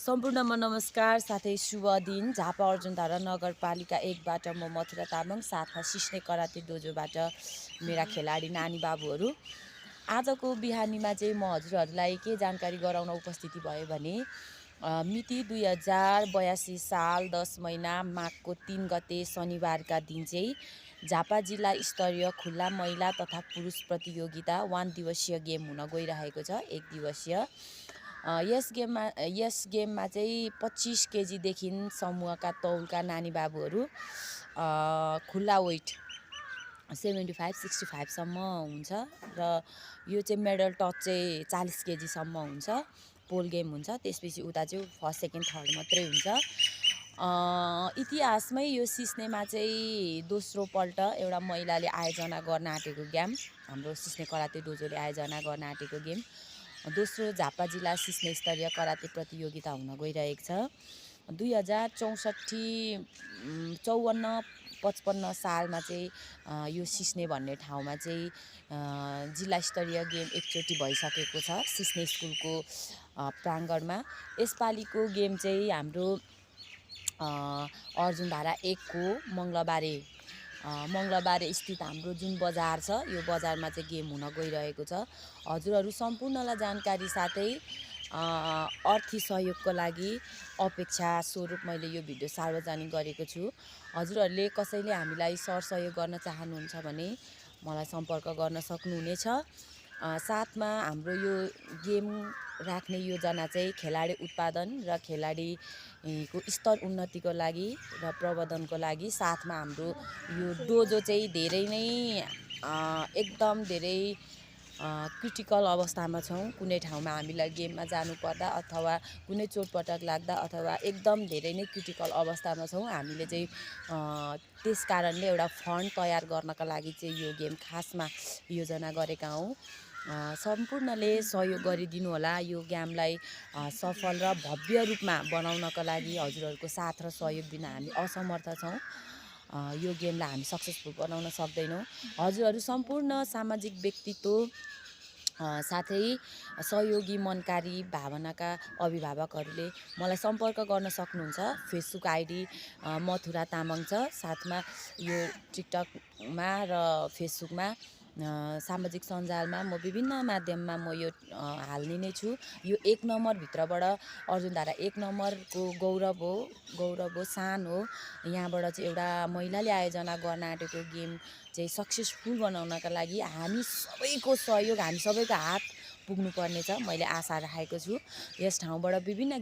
सम्पूर्णमा नमस्कार साथै शुभ दिन। झापा अर्जुनधारा नगरपालिका 1 बाट म मथुरा तामाङ, साथमा सिस्ने कराते डोजोबाट मेरा खेलाडी नानी बाबुहरू। आजको बिहानीमा चाहिँ म हजुरहरूलाई के जानकारी गराउन उपस्थिति भयो भने मिति 2082 साल 10 महिना माघको 3 गते शनिबारका दिन चाहिँ झापा जिल्ला स्तरीय खुल्ला महिला तथा पुरुष प्रतियोगिता 1 दिवसीय गेम हुन गइरहेको छ। 1 दिवसीय यस गेममा चाहिँ 25 केजीदेखि समूहका तौलका नानी बाबुहरू खुल्ला वेट 75-65 सम्म हुन्छ र यो चाहिँ मेडल टच चाहिँ 40 केजीसम्म हुन्छ। पोल गेम हुन्छ, त्यसपछि उता चाहिँ फर्स्ट सेकेन्ड थर्ड मात्रै हुन्छ। इतिहासमै यो सिस्नेमा चाहिँ दोस्रो पल्ट एउटा महिलाले आयोजना गर्न आँटेको गेम, हाम्रो सिस्ने कराते डोजोले आयोजना गर्न आँटेको गेम दोस्रो झापा जिल्ला सिस्ने स्तरीय कराते प्रतियोगिता हुन गइरहेको छ। 2054-55 सालमा चाहिँ यो सिस्ने भन्ने ठाउँमा चाहिँ जिल्ला स्तरीय गेम एकचोटि भइसकेको छ सिस्ने स्कुलको प्राङ्गणमा। यसपालिको गेम चाहिँ हाम्रो अर्जुनधारा 1 को मङ्गलबारे स्थित हाम्रो जुन बजार छ यो बजारमा चाहिँ गेम हुन गइरहेको छ। हजुरहरू सम्पूर्णलाई जानकारी साथै आर्थिक सहयोगको लागि अपेक्षा स्वरूप मैले यो भिडियो सार्वजनिक गरेको छु। हजुरहरूले कसैले हामीलाई सरसहयोग गर्न चाहनुहुन्छ भने मलाई सम्पर्क गर्न सक्नुहुनेछ। साथमा हाम्रो यो गेम राख्ने योजना चाहिँ खेलाडी उत्पादन र खेलाडीको स्तर उन्नतिको लागि र प्रवर्धनको लागि, साथमा हाम्रो यो डोजो चाहिँ धेरै नै एकदम धेरै क्रिटिकल अवस्थामा छौँ। कुनै ठाउँमा हामीलाई गेममा जानुपर्दा अथवा कुनै चोटपटक लाग्दा अथवा एकदम धेरै नै क्रिटिकल अवस्थामा छौँ। हामीले चाहिँ त्यस कारणले एउटा फन्ड तयार गर्नका लागि चाहिँ यो गेम खासमा योजना गरेका हौँ। सम्पूर्णले सहयोग गरिदिनु होला। यो गेमलाई सफल र भव्य रूपमा बनाउनका लागि हजुरहरूको साथ र सहयोग बिना हामी असमर्थ छौँ। यो गेमलाई हामी सक्सेसफुल बनाउन सक्दैनौँ। हजुरहरू सम्पूर्ण सामाजिक व्यक्तित्व साथै सहयोगी मनकारी भावनाका अभिभावकहरूले मलाई सम्पर्क गर्न सक्नुहुन्छ। फेसबुक आइडी मथुरा तामाङ छ, साथमा यो टिकटकमा र फेसबुकमा सामाजिक सञ्जालमा म विभिन्न माध्यममा म यो हाल्ने नै छु। यो 1 नम्बरभित्रबाट अर्जुनधारा 1 नम्बरको गौरव हो, शान हो। यहाँबाट चाहिँ एउटा महिलाले आयोजना गर्न आँटेको गेम चाहिँ सक्सेसफुल बनाउनका लागि हामी सबैको सहयोग, हामी सबैको हात पुग्नुपर्नेछ मैले आशा राखेको छु। यस ठाउँबाट विभिन्न